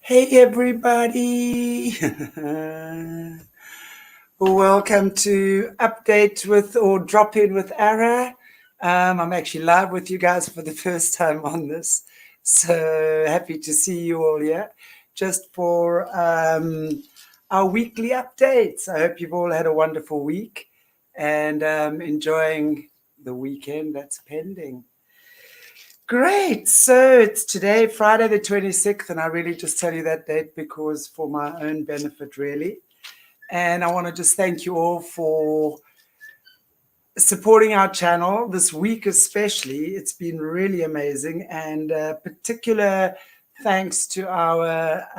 Hey everybody! Welcome to Update with or Drop In with ARA. I'm actually live with you guys for the first time on this. So happy to see you all here just for our weekly updates. I hope you've all had a wonderful week and enjoying the weekend that's pending. Great. So it's today, Friday the 26th, and I really just tell you that date because for my own benefit, really. And I want to just thank you all for supporting our channel this week, especially. It's been really amazing, and particular thanks to our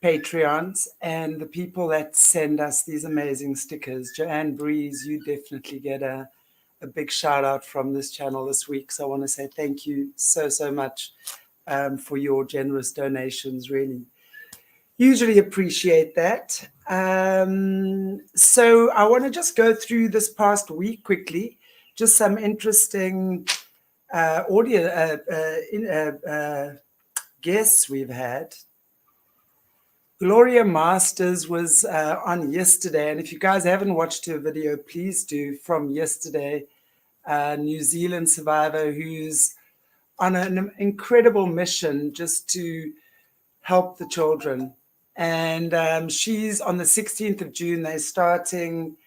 Patreons and the people that send us these amazing stickers. Joanne Breeze, you definitely get a big shout out from this channel this week. So I want to say thank you so much for your generous donations. Really, usually appreciate that. So I want to just go through this past week quickly, just some interesting audio guests we've had. Gloria Masters was on yesterday, and if you guys haven't watched her video, please do, from yesterday. New Zealand survivor who's on an incredible mission just to help the children. And she's on the 16th of June. They're starting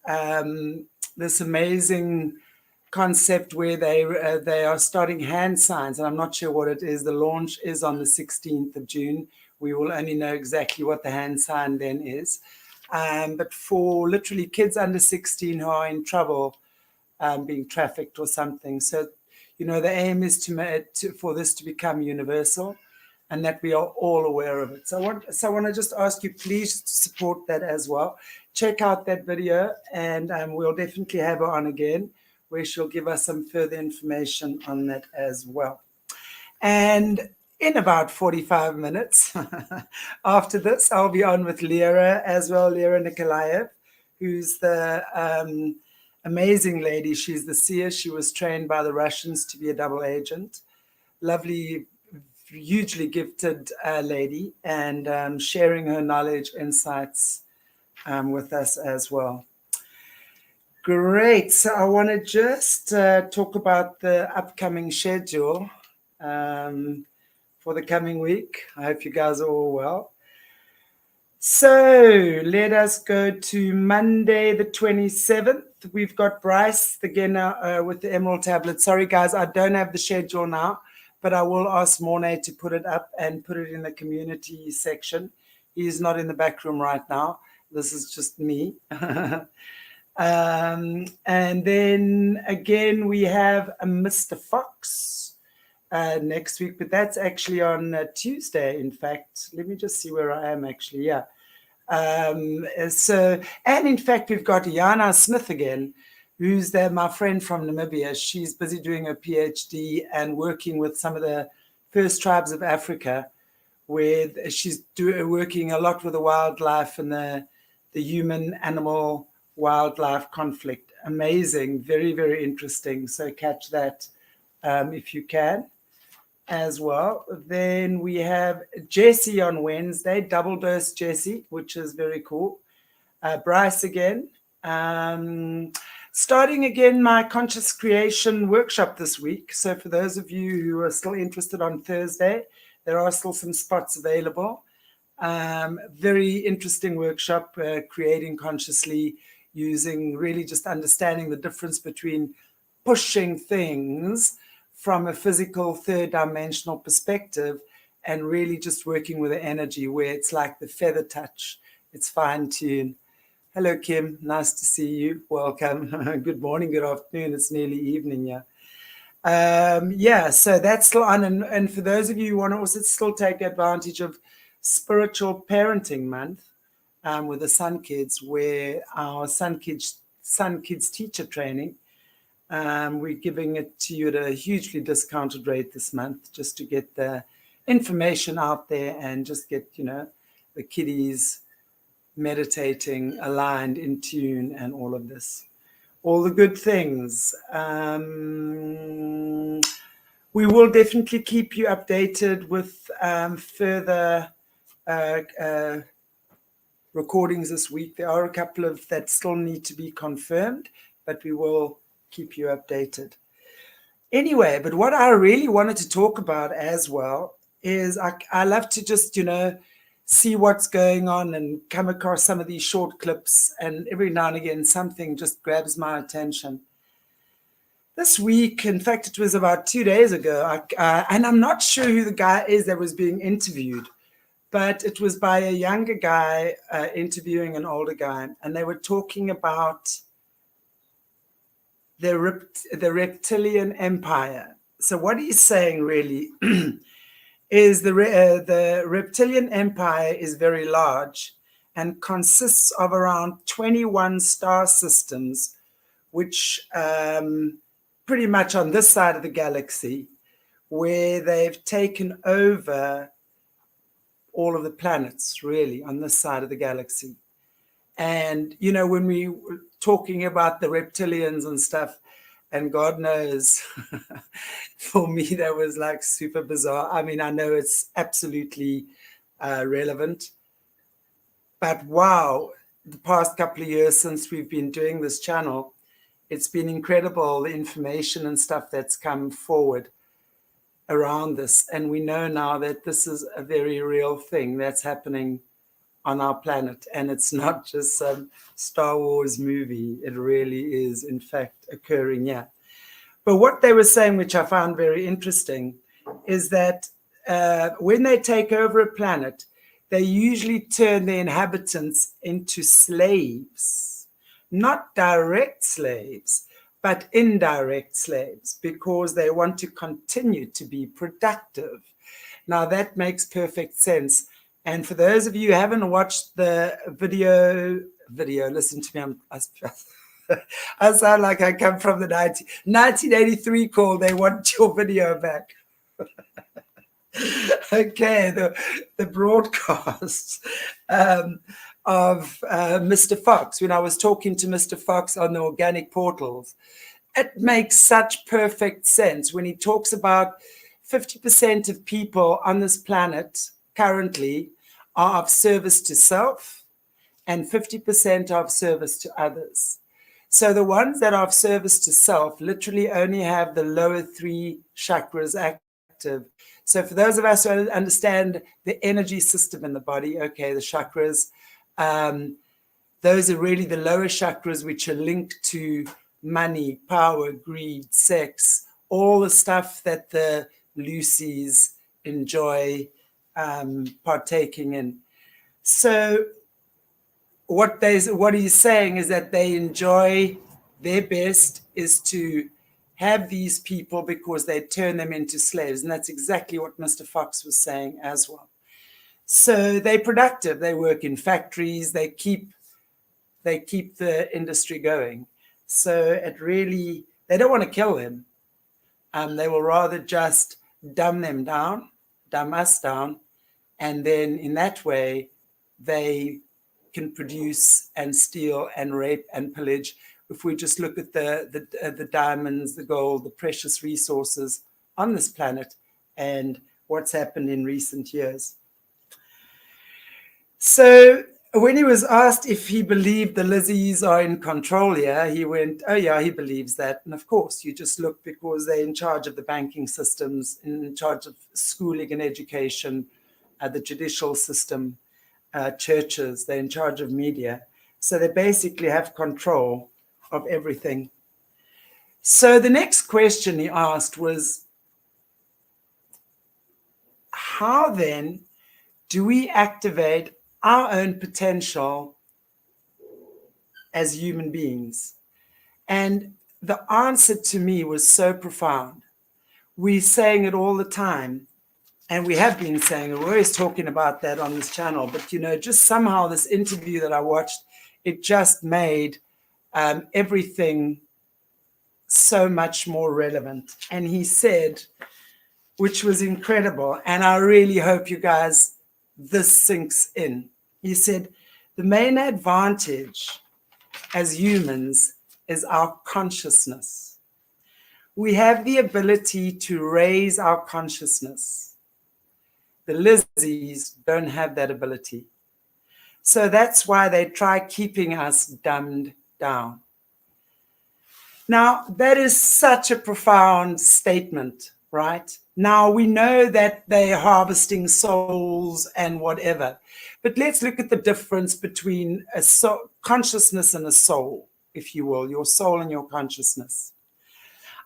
this amazing concept where they are starting hand signs, and I'm not sure what it is. The launch is on the 16th of June. We will only know exactly what the hand sign then is. But for literally kids under 16 who are in trouble, being trafficked or something. So, you know, the aim is for this to become universal and that we are all aware of it. So I want to just ask you, please support that as well. Check out that video, and we'll definitely have her on again, where she'll give us some further information on that as well. And in about 45 minutes after this, I'll be on with Lera as well, Lera Nikolaev, who's the amazing lady. She's the seer. She was trained by the Russians to be a double agent. Lovely, hugely gifted lady, and sharing her knowledge, insights with us as well. Great. So I want to just talk about the upcoming schedule for the coming week. I hope you guys are all well. So let us go to Monday the 27th. We've got Bryce again with the Emerald Tablet. Sorry, guys, I don't have the schedule now, but I will ask Mornay to put it up and put it in the community section. He's not in the back room right now. This is just me. And then again, we have a Mr. Fox next week, but that's actually on Tuesday. In fact, let me just see where I am actually. Yeah. And in fact, we've got Yana Smith again, who's there, my friend from Namibia. She's busy doing her PhD and working with some of the first tribes of Africa, where she's working a lot with the wildlife and the human-animal wildlife conflict. Amazing, very interesting. So catch that if you can as well. Then we have Jessie on Wednesday, double dose Jessie, which is very cool. Bryce again. Starting again my conscious creation workshop this week. So for those of you who are still interested, on Thursday, there are still some spots available. Very interesting workshop, creating consciously, using really just understanding the difference between pushing things from a physical third dimensional perspective and really just working with the energy, where it's like the feather touch. It's fine tuned. Hello, Kim. Nice to see you. Welcome. Good morning, good afternoon. It's nearly evening, yeah. Yeah, so that's still on. And for those of you who want to also still take advantage of Spiritual Parenting Month with the Sun Kids, where our Sun Kids teacher training, we're giving it to you at a hugely discounted rate this month, just to get the information out there and just get, you know, the kiddies meditating, aligned, in tune, and all of this. All the good things. We will definitely keep you updated with further recordings this week. There are a couple of that still need to be confirmed, but we will keep you updated. Anyway, but what I really wanted to talk about as well is I love to just, see what's going on and come across some of these short clips, and every now and again something just grabs my attention. This week, in fact, it was about 2 days ago, and I'm not sure who the guy is that was being interviewed, but it was by a younger guy interviewing an older guy, and they were talking about the reptilian empire. So what he's saying really is the reptilian empire is very large and consists of around 21 star systems, which pretty much on this side of the galaxy, where they've taken over all of the planets, really, on this side of the galaxy. And, when we were talking about the reptilians and stuff, and God knows, for me, that was like super bizarre. I mean, I know it's absolutely relevant, but wow, the past couple of years since we've been doing this channel, it's been incredible, the information and stuff that's come forward around this. And we know now that this is a very real thing that's happening on our planet. And it's not just some Star Wars movie. It really is, in fact, occurring here. But what they were saying, which I found very interesting, is that when they take over a planet, they usually turn the inhabitants into slaves, not direct slaves, but indirect slaves, because they want to continue to be productive. Now, that makes perfect sense. And for those of you who haven't watched the video, listen to me, I sound like I come from the 1983 call. They want your video back. Okay, the broadcasts of Mr. Fox, when I was talking to Mr. Fox on the organic portals, it makes such perfect sense when he talks about 50% of people on this planet currently are of service to self and 50% are of service to others. So the ones that are of service to self literally only have the lower 3 chakras active. So for those of us who understand the energy system in the body, okay, the chakras, those are really the lower chakras, which are linked to money, power, greed, sex, all the stuff that the Lucies enjoy partaking in. So what he's saying is that they enjoy, their best is to have these people because they turn them into slaves. And that's exactly what Mr. Fox was saying as well. So they're productive. They work in factories. They keep the industry going. So it really, they don't want to kill them. They will rather just dumb us down. And then in that way, they can produce and steal and rape and pillage. If we just look at the diamonds, the gold, the precious resources on this planet and what's happened in recent years. So when he was asked if he believed the Lizzies are in control here, he went, oh yeah, he believes that. And of course, you just look because they're in charge of the banking systems, in charge of schooling and education, the judicial system, churches, they're in charge of media. So they basically have control of everything. So the next question he asked was, how then do we activate our own potential as human beings? And the answer to me was so profound. We're saying it all the time. And we have been saying it. We're always talking about that on this channel. But, just somehow this interview that I watched, it just made everything so much more relevant. And he said, which was incredible, and I really hope you guys, this sinks in. He said, the main advantage as humans is our consciousness. We have the ability to raise our consciousness. The lizards don't have that ability. So that's why they try keeping us dumbed down. Now, that is such a profound statement, right? Now, we know that they're harvesting souls and whatever, but let's look at the difference between a consciousness and a soul, if you will, your soul and your consciousness.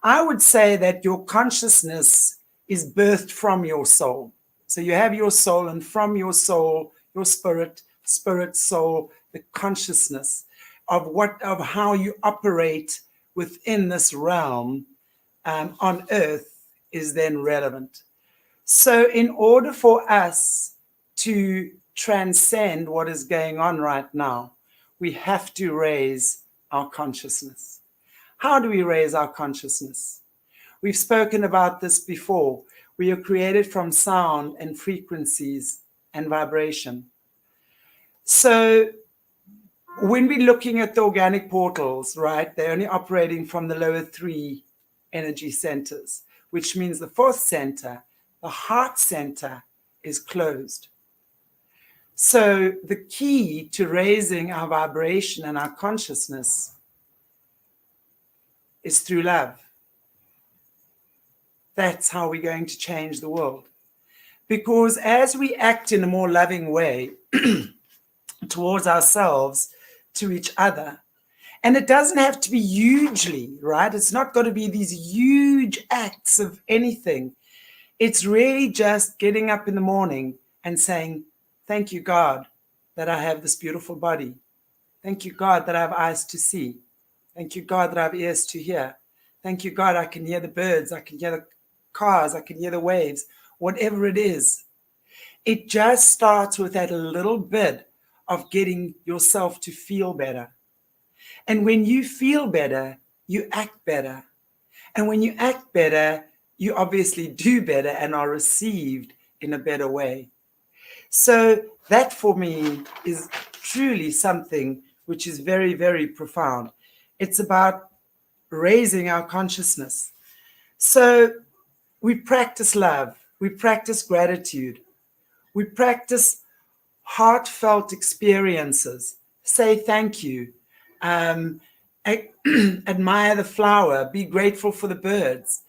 I would say that your consciousness is birthed from your soul. So you have your soul, and from your soul, your spirit, soul, the consciousness of how you operate within this realm on earth is then relevant. So in order for us to transcend what is going on right now, we have to raise our consciousness. How do we raise our consciousness? We've spoken about this before. We are created from sound and frequencies and vibration. So when we're looking at the organic portals, right, they're only operating from the lower 3 energy centers, which means the 4th center, the heart center, is closed. So the key to raising our vibration and our consciousness is through love. That's how we're going to change the world. Because as we act in a more loving way towards ourselves, to each other, and it doesn't have to be hugely, right? It's not got to be these huge acts of anything. It's really just getting up in the morning and saying, thank you, God, that I have this beautiful body. Thank you, God, that I have eyes to see. Thank you, God, that I have ears to hear. Thank you, God, I can hear the birds, I can hear the cars, I can hear the waves, whatever it is. It just starts with that little bit of getting yourself to feel better. And when you feel better, you act better. And when you act better, you obviously do better and are received in a better way. So that for me is truly something which is very, very profound. It's about raising our consciousness. So we practice love, we practice gratitude, we practice heartfelt experiences. Say thank you. Admire the flower. Be grateful for the birds.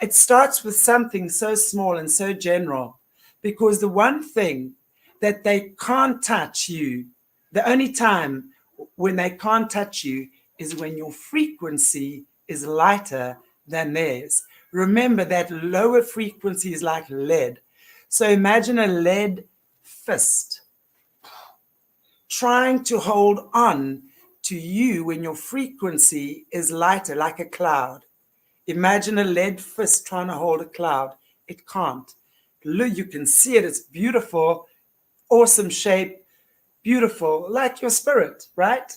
It starts with something so small and so general, because the one thing that they can't touch you, the only time when they can't touch you is when your frequency is lighter than theirs. Remember that lower frequency is like lead. So imagine a lead fist trying to hold on to you when your frequency is lighter, like a cloud. Imagine a lead fist trying to hold a cloud. It can't. Look, you can see it. It's beautiful, awesome shape, beautiful, like your spirit, right?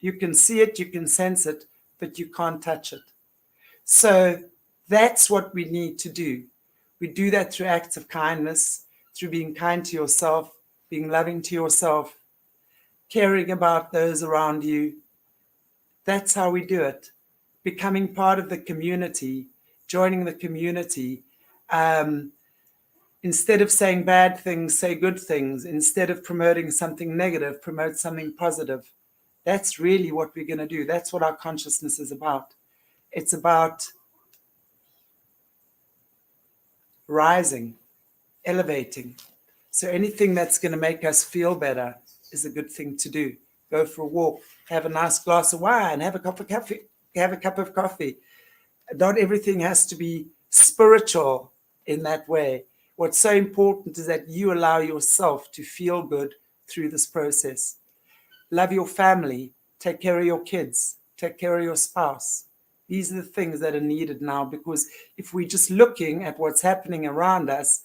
You can see it, you can sense it, but you can't touch it. So that's what we need to do. We do that through acts of kindness, through being kind to yourself, being loving to yourself, caring about those around you. That's how we do it. Becoming part of the community, joining the community. Instead of saying bad things, say good things. Instead of promoting something negative, promote something positive. That's really what we're going to do. That's what our consciousness is about. It's about rising, elevating. So anything that's going to make us feel better is a good thing to do. Go for a walk, have a nice glass of wine, have a cup of coffee. Not everything has to be spiritual in that way. What's so important is that you allow yourself to feel good through this process. Love your family, take care of your kids, take care of your spouse. These are the things that are needed now, because if we're just looking at what's happening around us,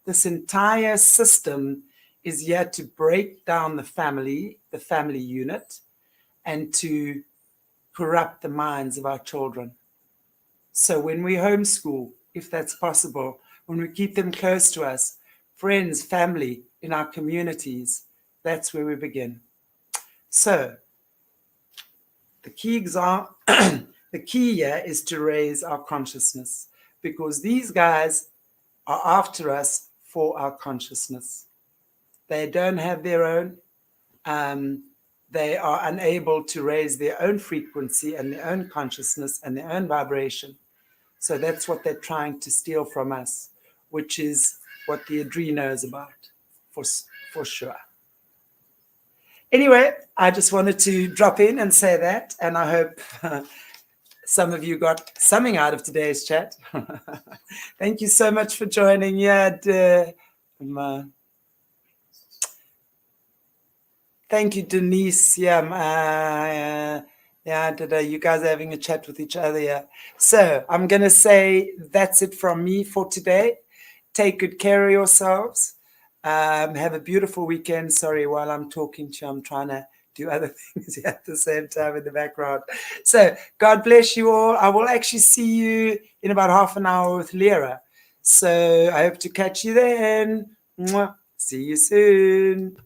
this entire system is here to break down the family unit, and to corrupt the minds of our children. So when we homeschool, if that's possible, when we keep them close to us, friends, family, in our communities, that's where we begin. So the The key here is to raise our consciousness, because these guys are after us for our consciousness. They don't have their own. They are unable to raise their own frequency and their own consciousness and their own vibration. So that's what they're trying to steal from us, which is what the Adreno is about, for sure. Anyway, I just wanted to drop in and say that, and I hope some of you got something out of today's chat. Thank you so much for joining. Thank you, Denise. You guys are having a chat with each other. Yeah. So I'm going to say that's it from me for today. Take good care of yourselves. Have a beautiful weekend. Sorry, while I'm talking to you, I'm trying to do other things at the same time in the background. So God bless you all. I will actually see you in about half an hour with Lyra. So I hope to catch you then. Mwah. See you soon.